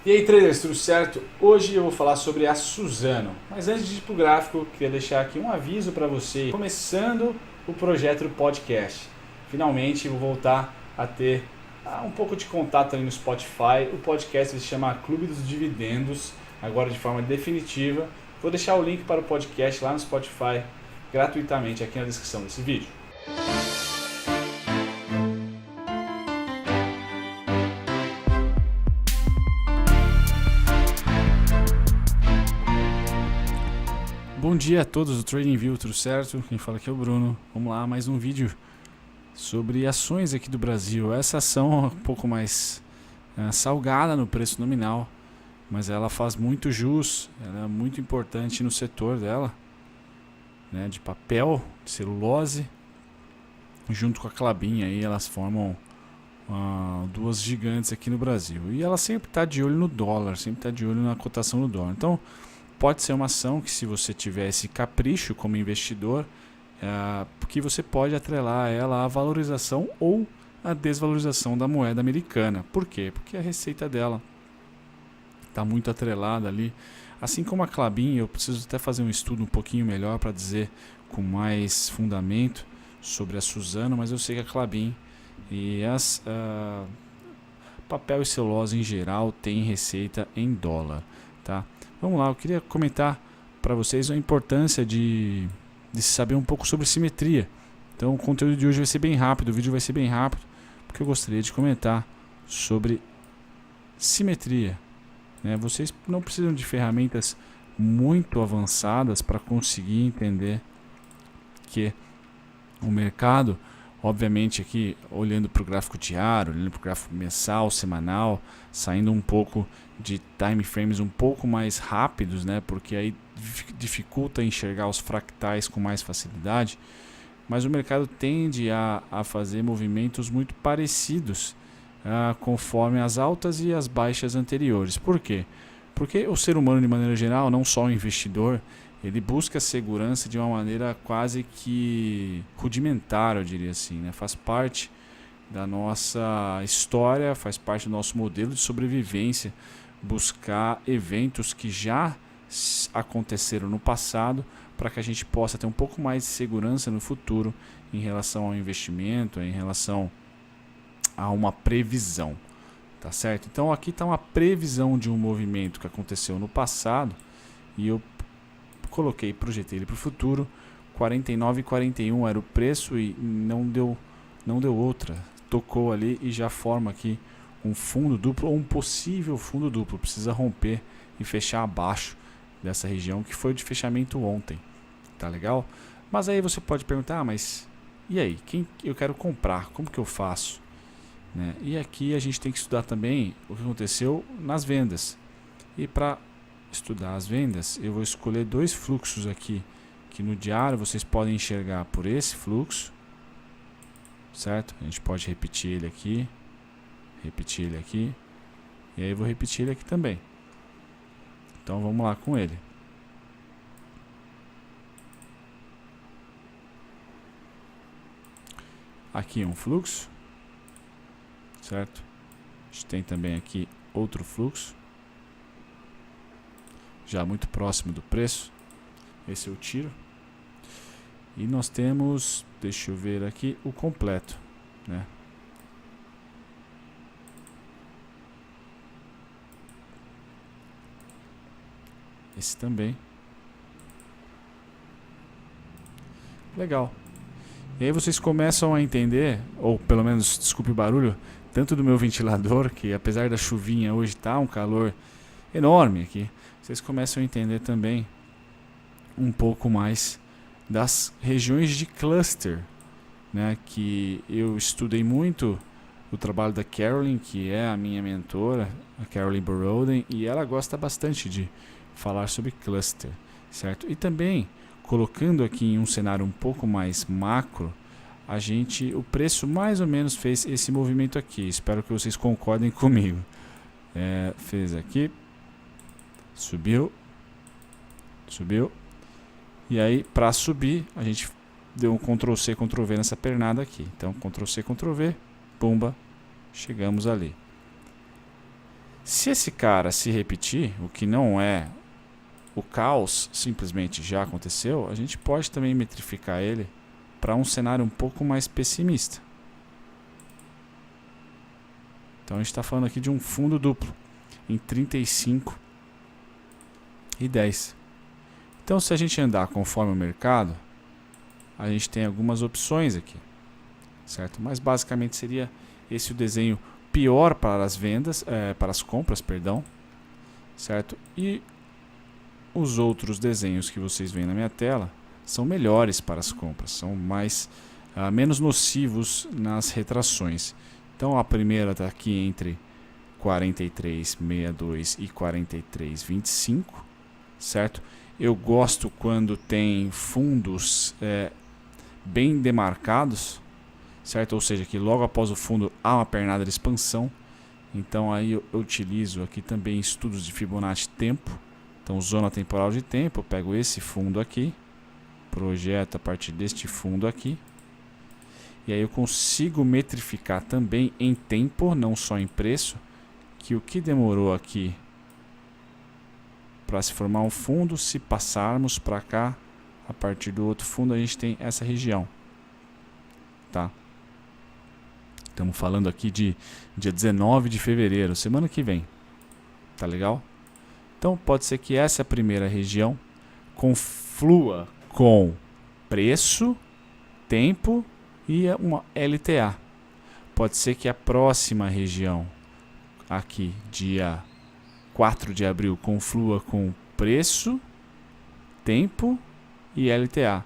E aí traders, tudo certo? Hoje eu vou falar sobre a Suzano, mas antes de ir para o gráfico, queria deixar aqui um aviso para você, começando o projeto do podcast. Finalmente vou voltar a ter um pouco de contato ali no Spotify. O podcast se chama Clube dos Dividendos, agora de forma definitiva. Vou deixar o link para o podcast lá no Spotify gratuitamente aqui na descrição desse vídeo. Bom dia a todos do TradingView, tudo certo? Quem fala aqui é o Bruno. Vamos lá, mais um vídeo sobre ações aqui do Brasil. Essa ação é um pouco mais salgada no preço nominal, mas ela faz muito jus, ela é muito importante no setor dela, né, de papel, de celulose, junto com a Klabin, aí elas formam duas gigantes aqui no Brasil. E ela sempre está de olho no dólar, sempre está de olho na cotação do dólar. Então, pode ser uma ação que, se você tiver esse capricho como investidor, que você pode atrelar ela à valorização ou à desvalorização da moeda americana. Por quê? Porque a receita dela está muito atrelada ali. Assim como a Klabin, eu preciso até fazer um estudo um pouquinho melhor para dizer com mais fundamento sobre a Suzano, mas eu sei que a Klabin e papel e celulose em geral tem receita em dólar, tá? Vamos lá, eu queria comentar para vocês a importância de saber um pouco sobre simetria. Então o conteúdo de hoje vai ser bem rápido, o vídeo vai ser bem rápido, porque eu gostaria de comentar sobre simetria, né? Vocês não precisam de ferramentas muito avançadas para conseguir entender que o mercado, obviamente aqui olhando para o gráfico diário, olhando para o gráfico mensal, semanal, saindo um pouco de time frames um pouco mais rápidos, né, porque aí dificulta enxergar os fractais com mais facilidade, mas o mercado tende a fazer movimentos muito parecidos conforme as altas e as baixas anteriores. Por quê? Porque o ser humano, de maneira geral, não só o investidor, ele busca a segurança de uma maneira quase que rudimentar, eu diria assim, né? Faz parte da nossa história, faz parte do nosso modelo de sobrevivência, buscar eventos que já aconteceram no passado para que a gente possa ter um pouco mais de segurança no futuro em relação ao investimento, em relação a uma previsão, tá certo? Então aqui está uma previsão de um movimento que aconteceu no passado e eu projetei ele para o futuro. 49,41 era o preço e não deu outra, tocou ali e já forma aqui um fundo duplo ou um possível fundo duplo. Precisa romper e fechar abaixo dessa região que foi de fechamento ontem, tá legal? Mas aí você pode perguntar, mas e aí, quem eu quero comprar, como que eu faço, né? E aqui a gente tem que estudar também o que aconteceu nas vendas, e para estudar as vendas eu vou escolher dois fluxos aqui, que no diário vocês podem enxergar por esse fluxo, certo? A gente pode repetir ele aqui, e aí eu vou repetir ele aqui também. Então vamos lá com ele. Aqui um fluxo, certo? A gente tem também aqui outro fluxo, já muito próximo do preço. Esse eu tiro. E nós temos, deixa eu ver aqui, o completo, né? Esse também. Legal. E aí vocês começam a entender, ou pelo menos, desculpe o barulho, tanto do meu ventilador, que apesar da chuvinha hoje tá um calor enorme aqui, vocês começam a entender também um pouco mais das regiões de cluster, né, que eu estudei muito o trabalho da Carolyn, que é a minha mentora, a Carolyn Boroden, e ela gosta bastante de falar sobre cluster, certo? E também, colocando aqui em um cenário um pouco mais macro, o preço mais ou menos fez esse movimento aqui. Espero que vocês concordem comigo. Fez aqui, subiu, e aí para subir a gente deu um Ctrl C, Ctrl V nessa pernada aqui. Então Ctrl C, Ctrl V, pumba, chegamos ali. Se esse cara se repetir, o que não é o caos, simplesmente já aconteceu, a gente pode também metrificar ele para um cenário um pouco mais pessimista. Então a gente está falando aqui de um fundo duplo em 35 e 10. Então se a gente andar conforme o mercado, a gente tem algumas opções aqui, certo? Mas basicamente seria esse o desenho pior para as vendas, para as compras, perdão, certo? E os outros desenhos que vocês veem na minha tela são melhores para as compras, são menos nocivos nas retrações. Então a primeira está aqui entre 43,62 e 43,25, certo? Eu gosto quando tem fundos bem demarcados, certo? Ou seja, que logo após o fundo há uma pernada de expansão. Então aí eu utilizo aqui também estudos de Fibonacci tempo. Então zona temporal de tempo, eu pego esse fundo aqui, projeto a partir deste fundo aqui. E aí eu consigo metrificar também em tempo, não só em preço, que o que demorou aqui para se formar um fundo, se passarmos para cá, a partir do outro fundo a gente tem essa região, tá? Estamos falando aqui de dia 19 de fevereiro, semana que vem, tá legal? Então pode ser que essa primeira região conflua com preço, tempo e uma LTA. Pode ser que a próxima região, aqui dia 4 de abril, conflua com preço, tempo e LTA.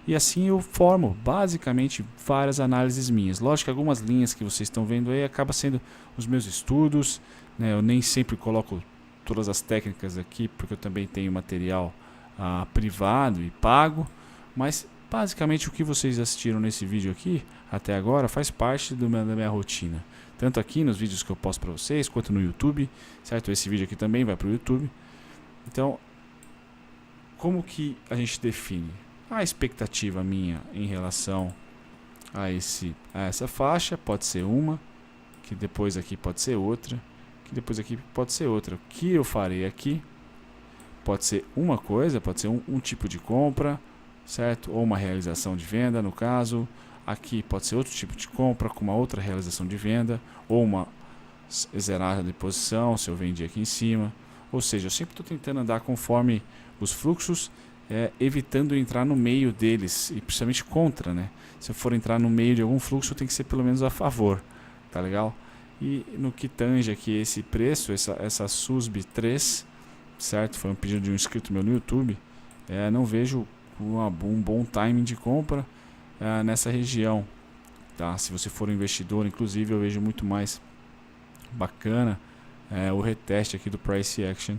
E assim eu formo basicamente várias análises minhas. Lógico que algumas linhas que vocês estão vendo aí acabam sendo os meus estudos, né? Eu nem sempre coloco todas as técnicas aqui, porque eu também tenho material privado e pago, mas basicamente o que vocês assistiram nesse vídeo aqui até agora faz parte da minha rotina, tanto aqui nos vídeos que eu posto para vocês, quanto no YouTube, certo? Esse vídeo aqui também vai para o YouTube. Então, como que a gente define a expectativa minha em relação a essa faixa? Pode ser uma, que depois aqui pode ser outra, que depois aqui pode ser outra. O que eu farei aqui pode ser uma coisa, pode ser um tipo de compra, certo? Ou uma realização de venda, no caso. Aqui pode ser outro tipo de compra com uma outra realização de venda, ou uma zerada de posição, se eu vendi aqui em cima. Ou seja, eu sempre estou tentando andar conforme os fluxos, evitando entrar no meio deles, e principalmente contra, né? Se eu for entrar no meio de algum fluxo, tem que ser pelo menos a favor, tá legal? E no que tange aqui esse preço, essa SUSB 3, certo? Foi um pedido de um inscrito meu no YouTube. Não vejo um bom timing de compra nessa região, tá? Se você for um investidor, inclusive, eu vejo muito mais bacana o reteste aqui do Price Action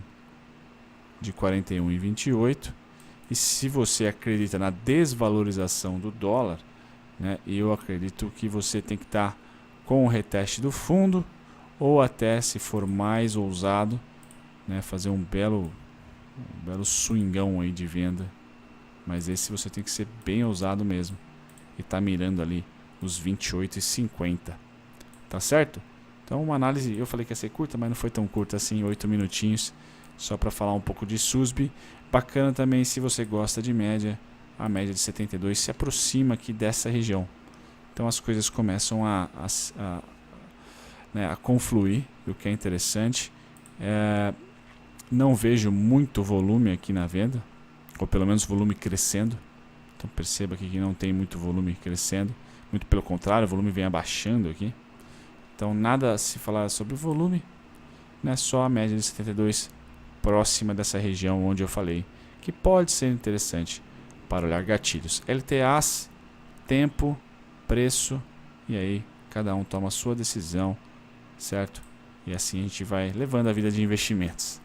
de 41,28. E se você acredita na desvalorização do dólar, né, eu acredito que você tem que estar com o reteste do fundo, ou até, se for mais ousado, né, fazer um belo swingão aí de venda. Mas esse você tem que ser bem ousado mesmo e tá mirando ali os 28,50, tá certo? Então uma análise, eu falei que ia ser curta, mas não foi tão curta assim, 8 minutinhos, só para falar um pouco de SUSB. Bacana também, se você gosta de média, a média de 72 se aproxima aqui dessa região. Então as coisas começam a confluir, o que é interessante. Não vejo muito volume aqui na venda, ou pelo menos volume crescendo. Então perceba aqui que não tem muito volume crescendo, muito pelo contrário, o volume vem abaixando aqui. Então nada a se falar sobre o volume, né? Só a média de 72 próxima dessa região onde eu falei, que pode ser interessante para olhar gatilhos. LTAs, tempo, preço, e aí cada um toma a sua decisão, certo? E assim a gente vai levando a vida de investimentos.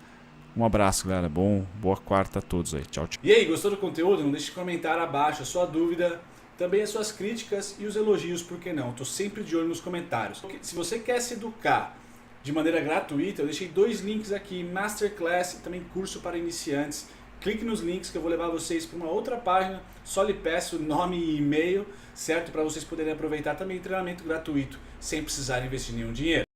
Um abraço, galera. Boa quarta a todos aí. Tchau, tchau. E aí, gostou do conteúdo? Não deixe de comentar abaixo a sua dúvida, também as suas críticas e os elogios, por que não? Estou sempre de olho nos comentários. Se você quer se educar de maneira gratuita, eu deixei 2 links aqui, Masterclass e também curso para iniciantes. Clique nos links que eu vou levar vocês para uma outra página, só lhe peço nome e e-mail, certo? Para vocês poderem aproveitar também treinamento gratuito, sem precisar investir nenhum dinheiro.